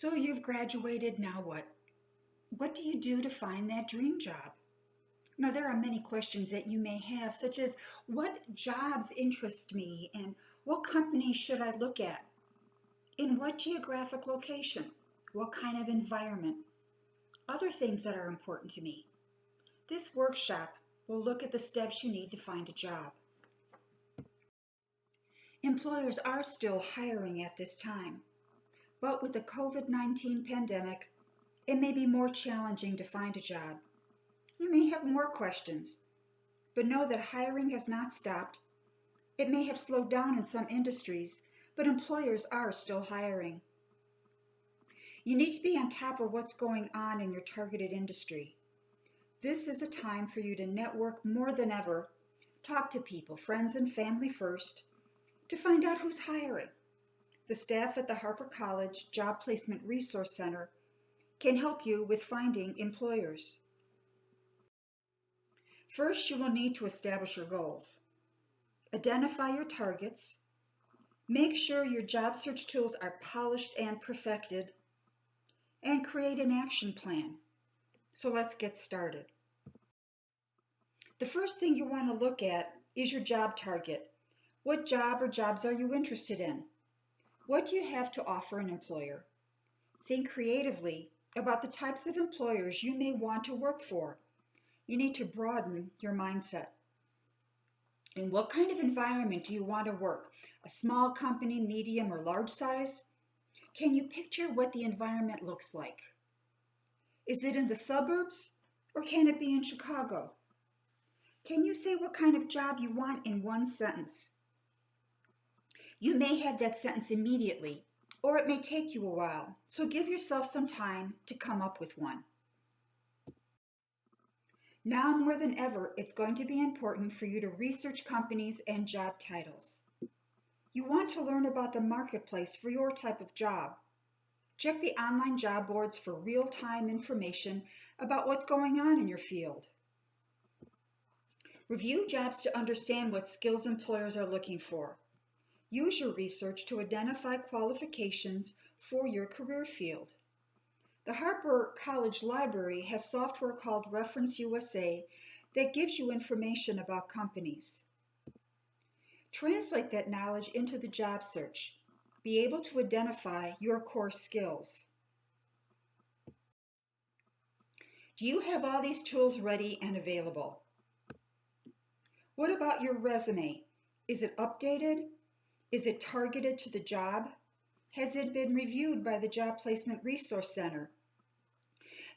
So you've graduated, now what? What do you do to find that dream job? Now, there are many questions that you may have, such as what jobs interest me and what companies should I look at? In what geographic location? What kind of environment? Other things that are important to me. This workshop will look at the steps you need to find a job. Employers are still hiring at this time, but with the COVID-19 pandemic, it may be more challenging to find a job. You may have more questions, but know that hiring has not stopped. It may have slowed down in some industries, but employers are still hiring. You need to be on top of what's going on in your targeted industry. This is a time for you to network more than ever, talk to people, friends and family first, to find out who's hiring. The staff at the Harper College Job Placement Resource Center can help you with finding employers. First, you will need to establish your goals. Identify your targets. Make sure your job search tools are polished and perfected. And create an action plan. So let's get started. The first thing you want to look at is your job target. What job or jobs are you interested in? What do you have to offer an employer? Think creatively about the types of employers you may want to work for. You need to broaden your mindset. In what kind of environment do you want to work? A small company, medium, or large size? Can you picture what the environment looks like? Is it in the suburbs, or can it be in Chicago? Can you say what kind of job you want in one sentence? You may have that sentence immediately, or it may take you a while, so give yourself some time to come up with one. Now more than ever, it's going to be important for you to research companies and job titles. You want to learn about the marketplace for your type of job. Check the online job boards for real-time information about what's going on in your field. Review jobs to understand what skills employers are looking for. Use your research to identify qualifications for your career field. The Harper College Library has software called Reference USA that gives you information about companies. Translate that knowledge into the job search. Be able to identify your core skills. Do you have all these tools ready and available? What about your resume? Is it updated? Is it targeted to the job? Has it been reviewed by the Job Placement Resource Center?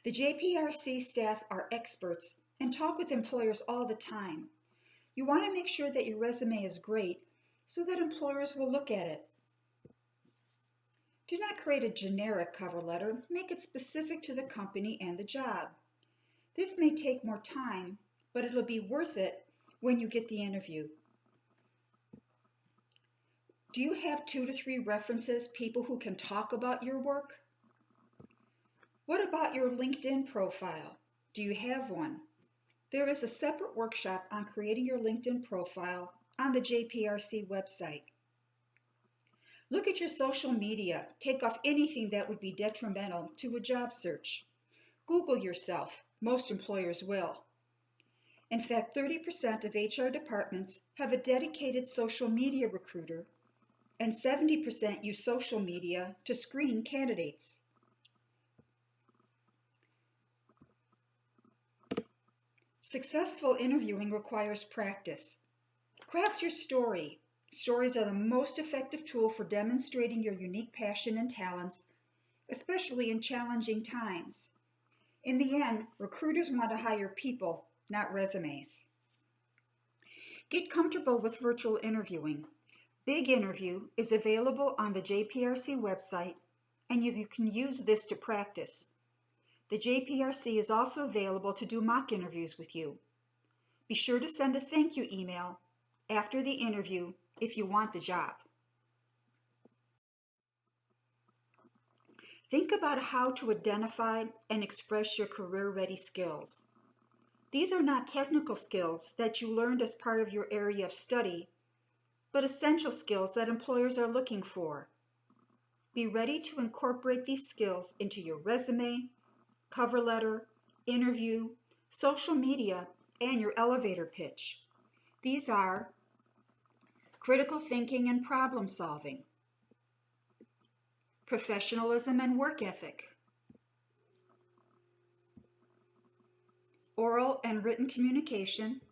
The JPRC staff are experts and talk with employers all the time. You want to make sure that your resume is great so that employers will look at it. Do not create a generic cover letter. Make it specific to the company and the job. This may take more time, but it'll be worth it when you get the interview. Do you have 2 to 3 references, people who can talk about your work? What about your LinkedIn profile? Do you have one? There is a separate workshop on creating your LinkedIn profile on the JPRC website. Look at your social media. Take off anything that would be detrimental to a job search. Google yourself. Most employers will. In fact, 30% of HR departments have a dedicated social media recruiter, and 70% use social media to screen candidates. Successful interviewing requires practice. Craft your story. Stories are the most effective tool for demonstrating your unique passion and talents, especially in challenging times. In the end, recruiters want to hire people, not resumes. Get comfortable with virtual interviewing. Big Interview is available on the JPRC website, and you can use this to practice. The JPRC is also available to do mock interviews with you. Be sure to send a thank you email after the interview if you want the job. Think about how to identify and express your career-ready skills. These are not technical skills that you learned as part of your area of study, but essential skills that employers are looking for. Be ready to incorporate these skills into your resume, cover letter, interview, social media, and your elevator pitch. These are critical thinking and problem solving, professionalism and work ethic, oral and written communication,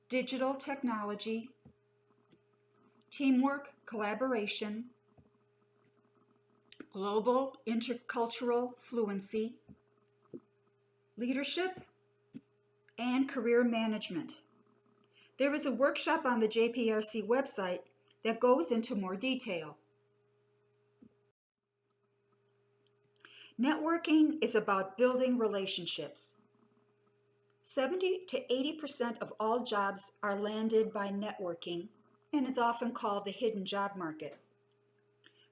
digital technology, teamwork, collaboration, global intercultural fluency, leadership, and career management. There is a workshop on the JPRC website that goes into more detail. Networking is about building relationships. 70 to 80% of all jobs are landed by networking and is often called the hidden job market.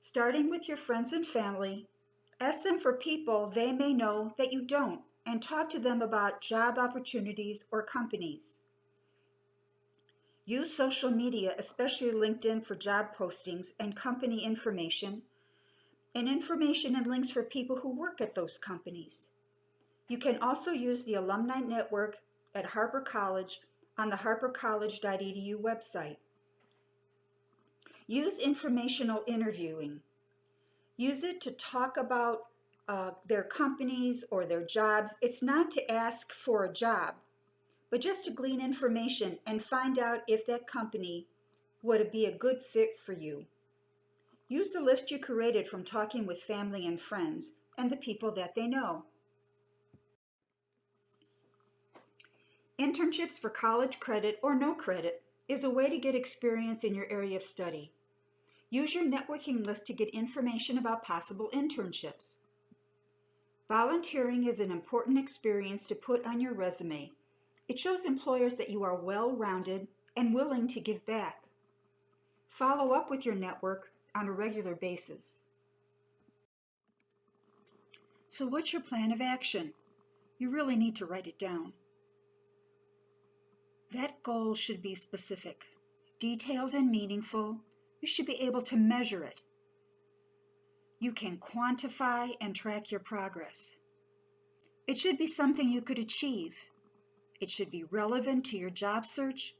Starting with your friends and family, ask them for people they may know that you don't and talk to them about job opportunities or companies. Use social media, especially LinkedIn, for job postings and company information and links for people who work at those companies. You can also use the alumni network at Harper College on the harpercollege.edu website. Use informational interviewing. Use it to talk about their companies or their jobs. It's not to ask for a job, but just to glean information and find out if that company would be a good fit for you. Use the list you created from talking with family and friends and the people that they know. Internships for college credit or no credit is a way to get experience in your area of study. Use your networking list to get information about possible internships. Volunteering is an important experience to put on your resume. It shows employers that you are well-rounded and willing to give back. Follow up with your network on a regular basis. So what's your plan of action? You really need to write it down. That goal should be specific, detailed and meaningful. You should be able to measure it. You can quantify and track your progress. It should be something you could achieve. It should be relevant to your job search,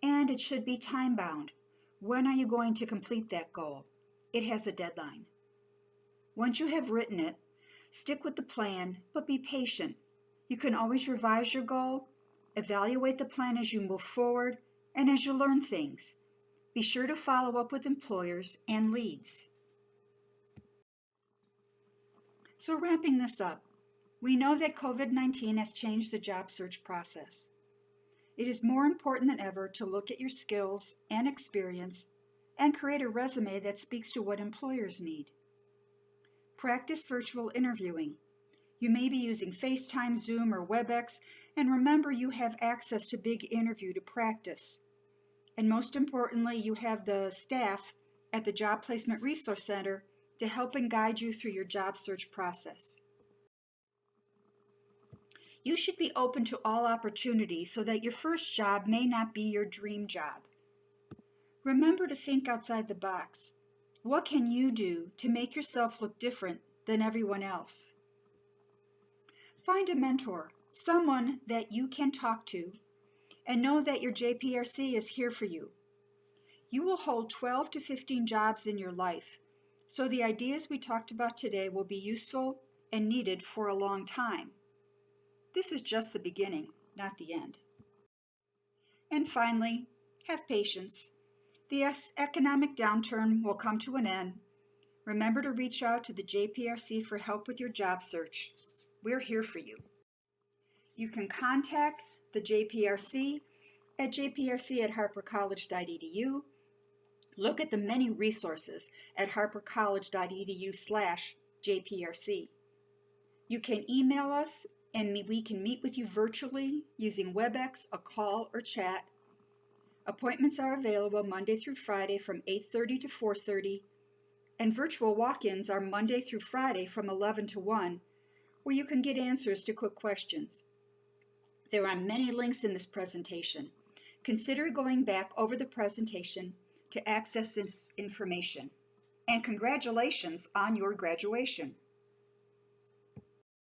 and it should be time-bound. When are you going to complete that goal? It has a deadline. Once you have written it, stick with the plan, but be patient. You can always revise your goal, evaluate the plan as you move forward, and as you learn things. Be sure to follow up with employers and leads. So wrapping this up, we know that COVID-19 has changed the job search process. It is more important than ever to look at your skills and experience and create a resume that speaks to what employers need. Practice virtual interviewing. You may be using FaceTime, Zoom, or WebEx, and remember you have access to Big Interview to practice. And most importantly, you have the staff at the Job Placement Resource Center to help and guide you through your job search process. You should be open to all opportunities so that your first job may not be your dream job. Remember to think outside the box. What can you do to make yourself look different than everyone else? Find a mentor, someone that you can talk to, and know that your JPRC is here for you. You will hold 12 to 15 jobs in your life, so the ideas we talked about today will be useful and needed for a long time. This is just the beginning, not the end. And finally, have patience. The economic downturn will come to an end. Remember to reach out to the JPRC for help with your job search. We're here for you. You can contact the JPRC at jprc@harpercollege.edu. Look at the many resources at harpercollege.edu/JPRC. You can email us and we can meet with you virtually using WebEx, a call, or chat. Appointments are available Monday through Friday from 8:30 to 4:30, and virtual walk-ins are Monday through Friday from 11 to 1, where you can get answers to quick questions. There are many links in this presentation. Consider going back over the presentation to access this information. and congratulations on your graduation.